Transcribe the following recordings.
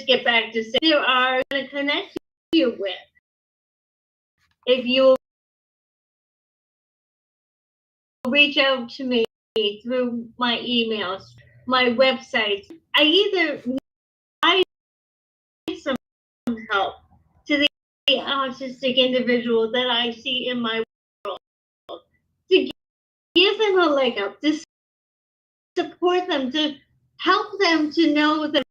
get back to say there are going to connect you with. If you reach out to me through my emails, my websites, I either need some help to the autistic individual that I see in my world, to give them a leg up, to support them, to help them to know that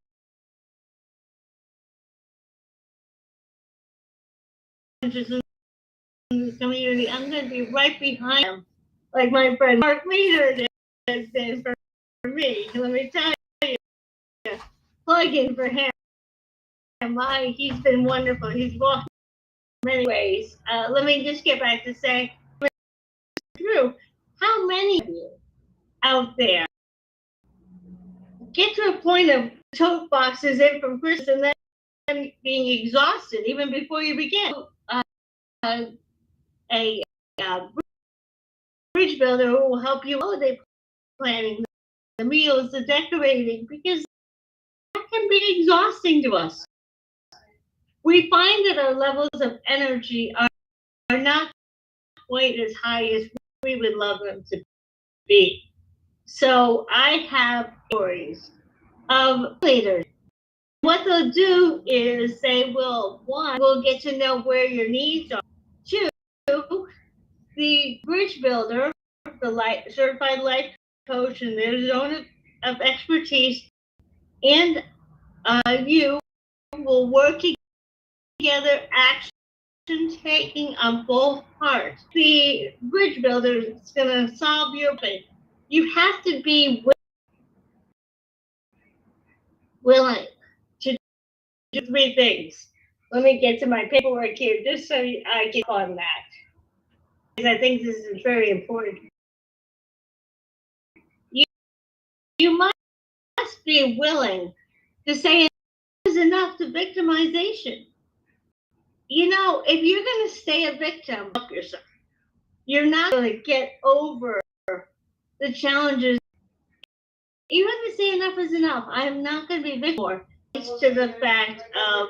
in the community, I'm going to be right behind them, like my friend Mark Meter has been for me. Let me tell you, plug in for him. He's been wonderful. He's walked in many ways. Let me just get back to say, through how many of you out there get to a point of tote boxes in from Chris and then being exhausted even before you begin? A bridge builder who will help you holiday planning, the meals, the decorating, because that can be exhausting to us. We find that our levels of energy are not quite as high as we would love them to be. So I have stories of leaders. What they'll do is they will, one, will get to know where your needs are. Two, the bridge builder, the certified life coach in their zone of expertise, and you will work together, action taking on both parts. The bridge builder is going to solve your pain. You have to be willing to do three things. Let me get to my paperwork here just so I get on that, because I think this is very important. You must be willing to say is enough to victimization. You know, if you're going to stay a victim, help yourself. You're not going to get over the challenges. You have to say enough is enough. I'm not going to be victim. It's to the fact of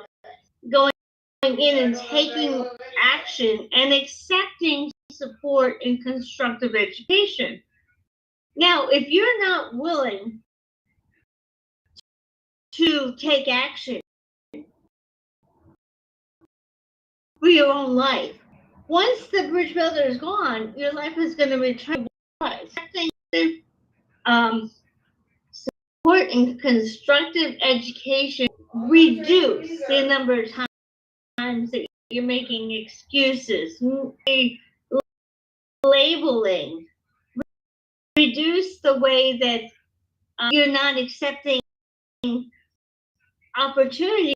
going in and taking action and accepting support in constructive education. Now, if you're not willing to take action for your own life, once the bridge builder is gone, your life is going to return. Support in constructive education reduce the number of times that you're making excuses, labeling, reduce the way that you're not accepting opportunities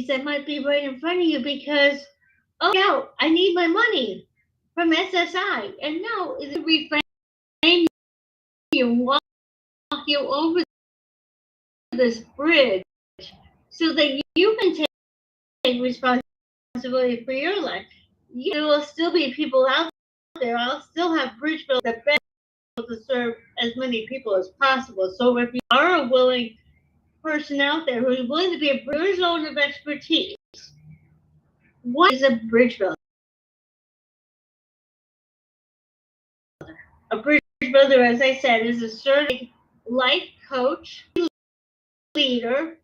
that might be right in front of you because, oh, no, I need my money from SSI. And no, it's reframe you, walk you over this bridge so that you can take responsibility for your life. There will still be people out there. I'll still have bridge builders that best to serve as many people as possible. So if you are a willing person out there who's willing to be a bridge zone of expertise, what is a bridge builder? A bridge builder, as I said, is a certified life coach, leader,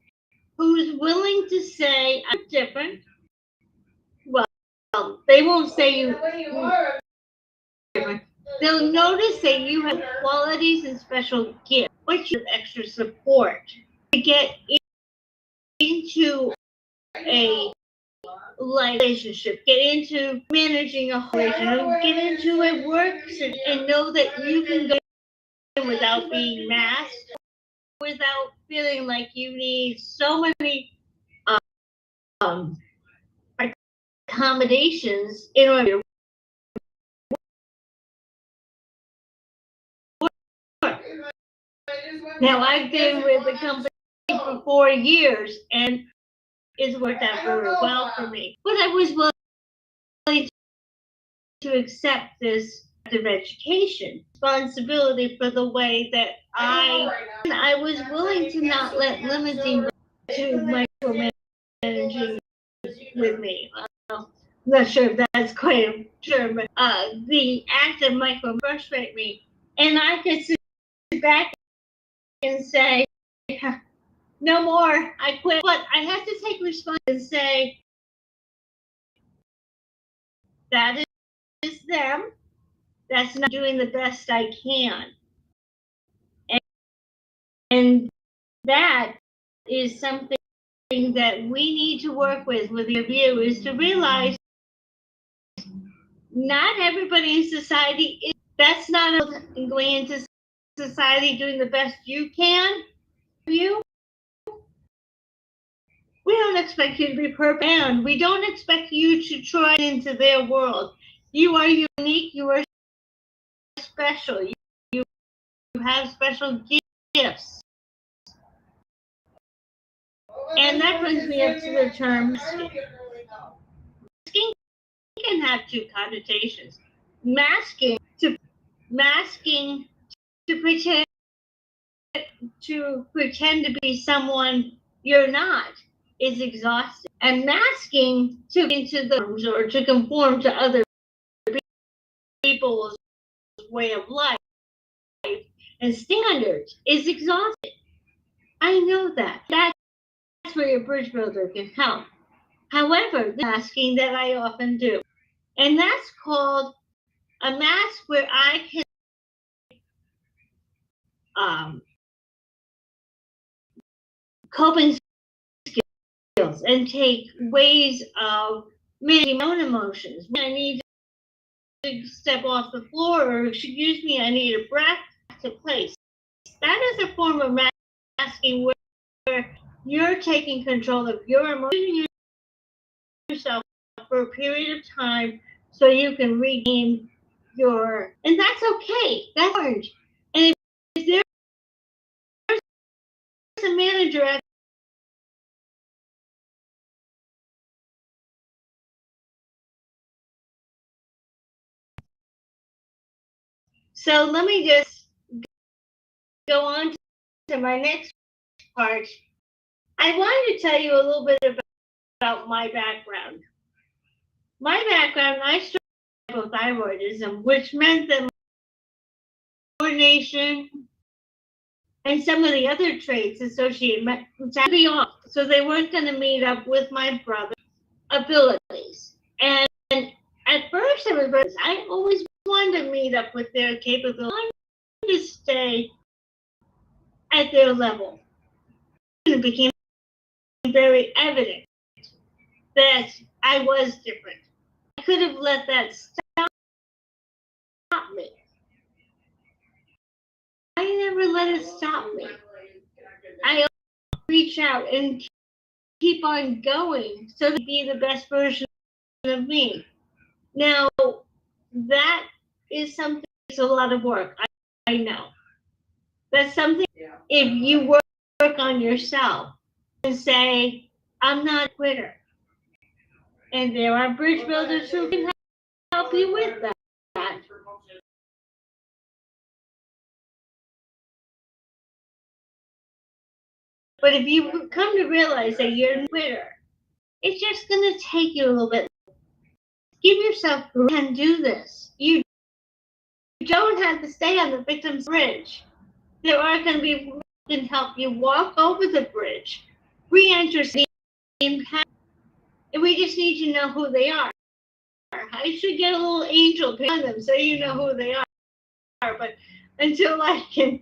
who's willing to say, I'm different. Well, they won't say you are different. They'll notice that you have qualities and special gifts, which is extra support to get into a relationship, get into managing a relationship, get into a work and know that you can go without being masked, without feeling like you need so many accommodations in order to work. Now, I've been with the company for 4 years, and it's worked out very well for me. But I was willing to accept this education responsibility for the way that I was willing to not let limiting to my micromanaging with me. I'm not sure if that's quite a term, but the act of micro frustrate me. And I could sit back and say, no more, I quit. But I have to take responsibility and say, that is them. That's not doing the best I can. And that is something that we need to work with your view, is to realize not everybody in society is, that's not going into society doing the best you can. You, we don't expect you to be perfect, and we don't expect you to try into their world. You are unique, you are special, you have special gifts. And that brings me up to the term masking. Masking can have two connotations. Masking to pretend to be someone you're not is exhausting. And masking to into the or to conform to other people's way of life and standards is exhausting. I know that. That's where your bridge builder can help. However, the masking that I often do, and that's called a mask where I can coping skills and take ways of managing my own emotions. When I need to step off the floor, or excuse me, I need a breath to place. That is a form of masking where you're taking control of your emotions yourself for a period of time so you can regain your, and that's okay. That's orange. And if there's a manager at so let me just go on to my next part. I wanted to tell you a little bit about my background. My background, I struggled with hypothyroidism, which meant that coordination and some of the other traits associated to be off. So they weren't going to meet up with my brother's abilities. And at first I always wanted to meet up with their capabilities. I wanted to stay at their level. It became very evident that I was different. I could have let that stop me. I never let it stop me. I reach out and keep on going so to be the best version of me. Now, that is something that's a lot of work. I know. That's something if you work on yourself and say, I'm not a quitter. And there are bridge builders who can help you with that. But if you come to realize that you're a quitter, it's just going to take you a little bit. Give yourself grace and do this. You don't have to stay on the victim's bridge. There are going to be people who can help you walk over the bridge, re-enter the impact. And we just need to know who they are. I should get a little angel pin on them so you know who they are. But until I can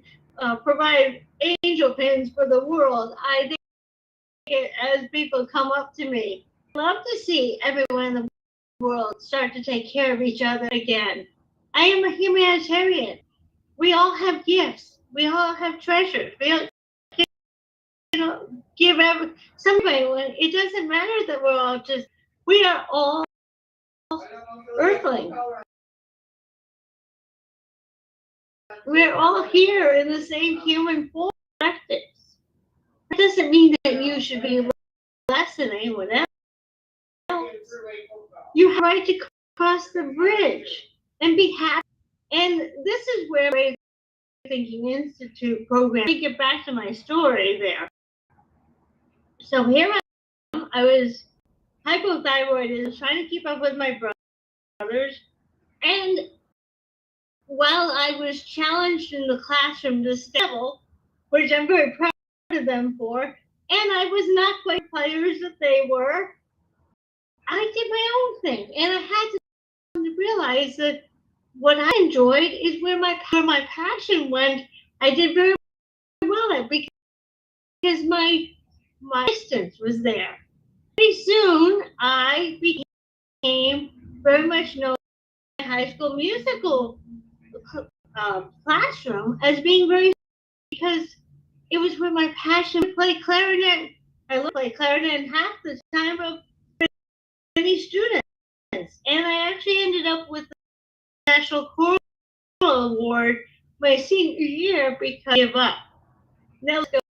provide angel pins for the world, I think as people come up to me, I love to see everyone in the world start to take care of each other again. I am a humanitarian. We all have gifts. We all have treasures. We all, give somebody. It doesn't matter that we're all just. We are all earthling. We're all here in the same human form. That doesn't mean that you should be less than anyone else. You have a right to cross the bridge and be happy. And this is where Thinking Institute program. Let me get back to my story there. So here I was hypothyroid, trying to keep up with my brothers. And while I was challenged in the classroom to level, which I'm very proud of them for, and I was not quite players that they were, I did my own thing. And I had to realize that what I enjoyed is where my passion went. I did very well at because my distance was there. Pretty soon, I became very much known in high school musical classroom as being very, because it was where my passion to play clarinet. I learned to play clarinet in half the time of many students, and I actually ended up with the National Choral Award my senior year because I gave up. Now let's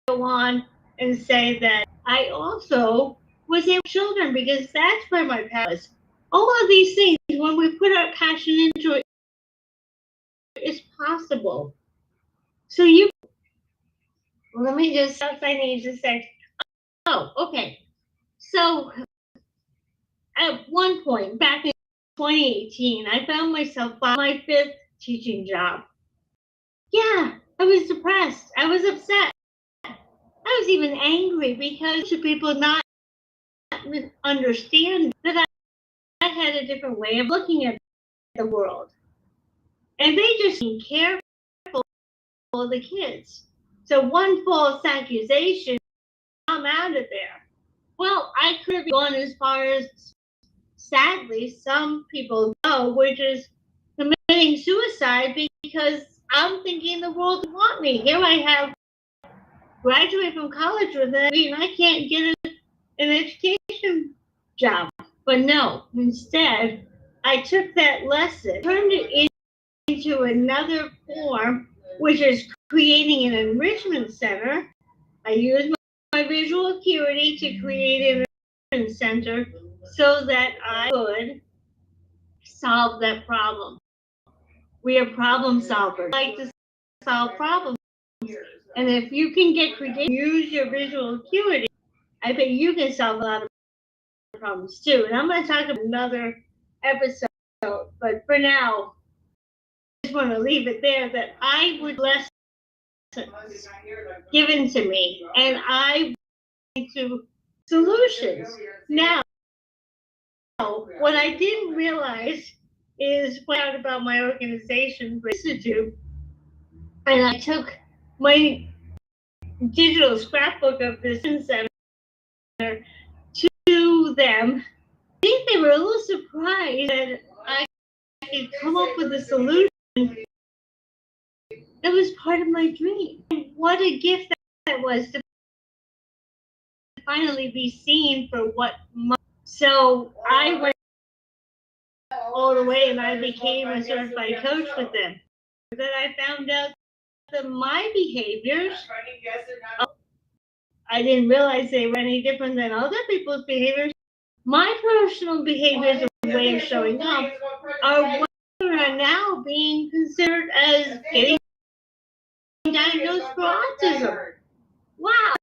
go on and say that I also was able to children, because that's where my passion was. All of these things, when we put our passion into it, it's possible. So let me just, I need to say, okay. So at one point, back in 2018, I found myself on my 5th teaching job. Yeah, I was depressed. I was upset. I was even angry because people not understand that I had a different way of looking at the world. And they just didn't care for the kids. So one false accusation, I'm out of there. Well, I could have gone as far as, sadly, some people go, which is committing suicide, because I'm thinking the world doesn't want me. Here I have graduated from college with it. I mean, I can't get an education job. But no, instead, I took that lesson, turned it into another form, which is creating an enrichment center. I used my visual acuity to create an enrichment center so that I could solve that problem. We are problem solvers. I like to solve problems. And if you can get creative, use your visual acuity, I bet you can solve a lot of problems too. And I'm going to talk about another episode, but for now, I just want to leave it there that I would lessons given to me, and I went to solutions. Now, what I didn't realize is when I out about my organization, Institute, and I took my digital scrapbook of this center to them. I think they were a little surprised that I could come up with a solution that was part of my dream. What a gift that was to finally be seen for what my, so I went all the way and I became a certified coach with them. Then I found out that my behaviors, I didn't realize they were any different than other people's behaviors. My personal behaviors and way of showing up are what are now being considered as getting diagnosed for autism. Wow.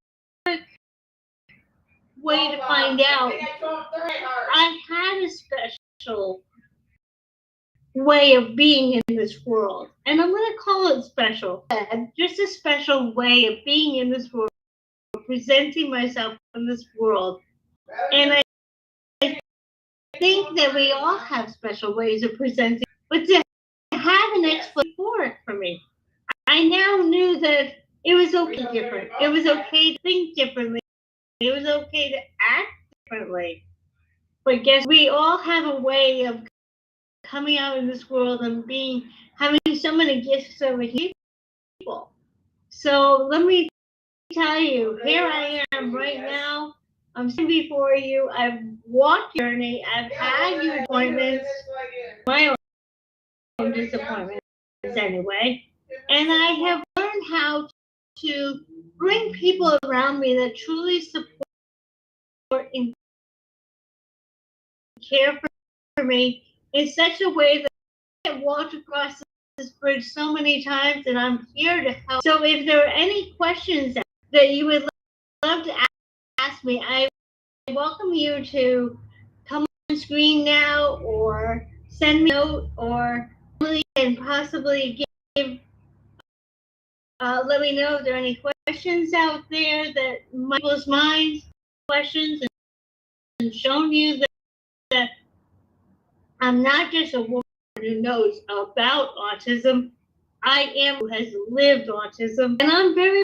Way to find out. I had a special way of being in this world, and I'm going to call it special. Just a special way of being in this world, presenting myself in this world. And I think that we all have special ways of presenting, but to have an explanation for it for me, I now knew that it was okay different. It was okay to think differently. It was okay to act differently. But guess we all have a way of coming out in this world and having so many gifts of people. So let me tell you, here I am right now. I'm sitting before you. I've walked your journey. I've had your appointments, my own disappointments anyway. And I have learned how to bring people around me that truly support and care for me in such a way that I have walked across this bridge so many times, and I'm here to help. So if there are any questions that you would love to ask me, I welcome you to come on screen now or send me a note or and possibly give let me know if there are any questions out there that might people's minds questions and shown you that I'm not just a woman who knows about autism. I am who has lived autism, and I'm very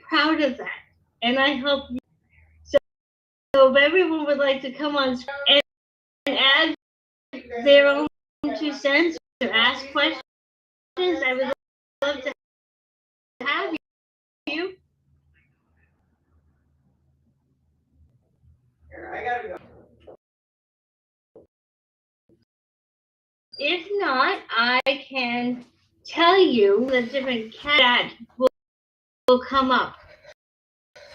proud of that. And I hope you. So if everyone would like to come on and add their own 2 cents or ask questions, I would love to have you. I gotta go. If not, I can tell you the different cats will come up.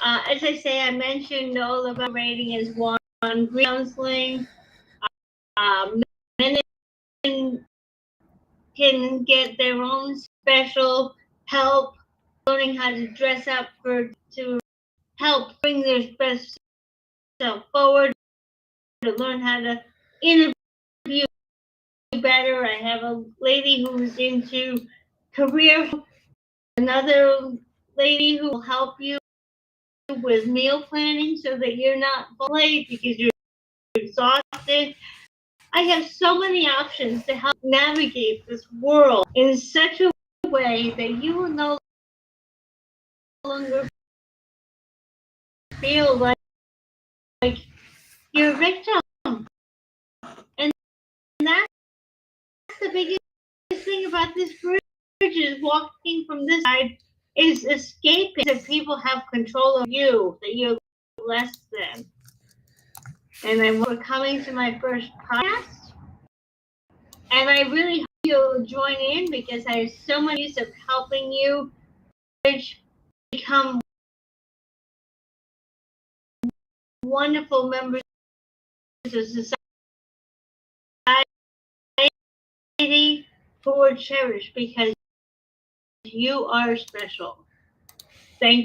As I say, I mentioned all of our rating is 1. Counseling. Men can get their own special help learning how to dress up to help bring their best self forward, to learn how to interview better. I have a lady who's into career, another lady who will help you with meal planning so that you're not late because you're exhausted. I have so many options to help navigate this world in such a way that you will no longer feel like you're a victim. And that's the biggest thing about this bridge is walking from this side is escaping that people have control of you, that you're less than. And then we're coming to my first podcast. And I really hope you'll join in because I have so much use of helping you become wonderful members of society who are cherished because you are special. Thank you.